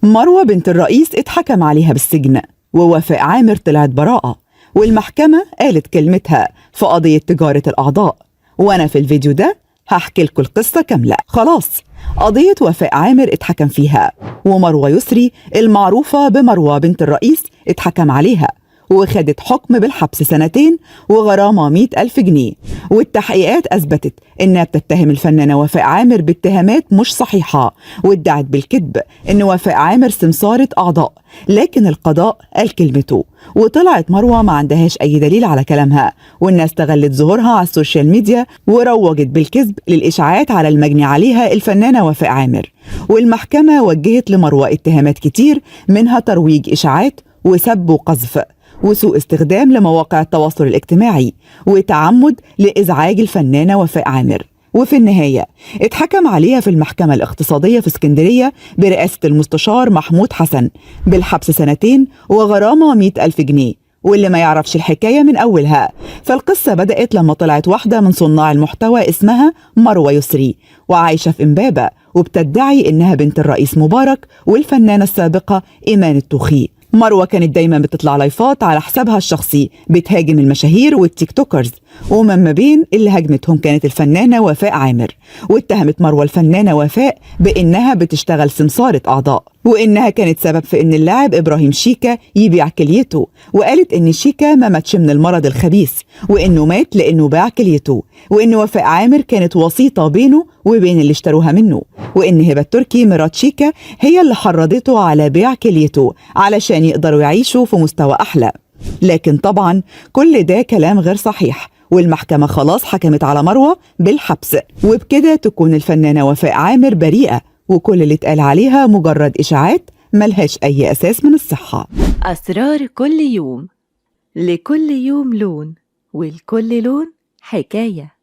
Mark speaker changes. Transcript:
Speaker 1: مروة بنت الرئيس اتحكم عليها بالسجن، ووفاء عامر طلعت براءة، والمحكمة قالت كلمتها في قضية تجارة الأعضاء. وأنا في الفيديو ده هحكي لكم القصة كاملة. خلاص، قضية وفاء عامر اتحكم فيها، ومروة يسري المعروفة بمروة بنت الرئيس اتحكم عليها وخدت حكم بالحبس 2 وغرامة 100,000 جنيه. والتحقيقات أثبتت إنها بتتهم الفنانة وفاء عامر باتهامات مش صحيحة، وادعت بالكذب إن وفاء عامر سمسارة أعضاء، لكن القضاء قال كلمته، وطلعت مروة ما عندهاش أي دليل على كلامها، والناس استغلت ظهورها على السوشيال ميديا وروجت بالكذب للإشاعات على المجني عليها الفنانة وفاء عامر. والمحكمة وجهت لمروة اتهامات كتير، منها ترويج إشاعات وسب وقذف وسوء استخدام لمواقع التواصل الاجتماعي وتعمد لإزعاج الفنانة وفاء عامر. وفي النهاية اتحكم عليها في المحكمة الاقتصادية في اسكندرية برئاسة المستشار محمود حسن بالحبس 2 وغرامة 100,000 جنيه. واللي ما يعرفش الحكاية من أولها، فالقصة بدأت لما طلعت واحدة من صناع المحتوى اسمها مروة يسري، وعايشة في إمبابة، وبتدعي إنها بنت الرئيس مبارك والفنانة السابقة إيمان الطوخي. مروة كانت دايما بتطلع لايفات على حسابها الشخصي بتهاجم المشاهير والتيك توكرز، ومن ما بين اللي هاجمتهم كانت الفنانة وفاء عامر. واتهمت مروة الفنانة وفاء بإنها بتشتغل سمسارة أعضاء، وإنها كانت سبب في إن اللاعب إبراهيم شيكا يبيع كليته، وقالت إن شيكا ما ماتش من المرض الخبيث، وإنه مات لأنه باع كليته، وإن وفاء عامر كانت وسيطة بينه وبين اللي اشتروها منه، وإن هبة تركي مرات شيكا هي اللي حرضته على بيع كليته علشان يقدروا يعيشوا في مستوى أحلى. لكن طبعا كل ده كلام غير صحيح، والمحكمة خلاص حكمت على مروة بالحبس، وبكده تكون الفنانة وفاء عامر بريئة، وكل اللي اتقال عليها مجرد إشاعات ملهاش أي أساس من الصحة.
Speaker 2: أسرار كل يوم، لكل يوم لون، ولكل لون حكاية.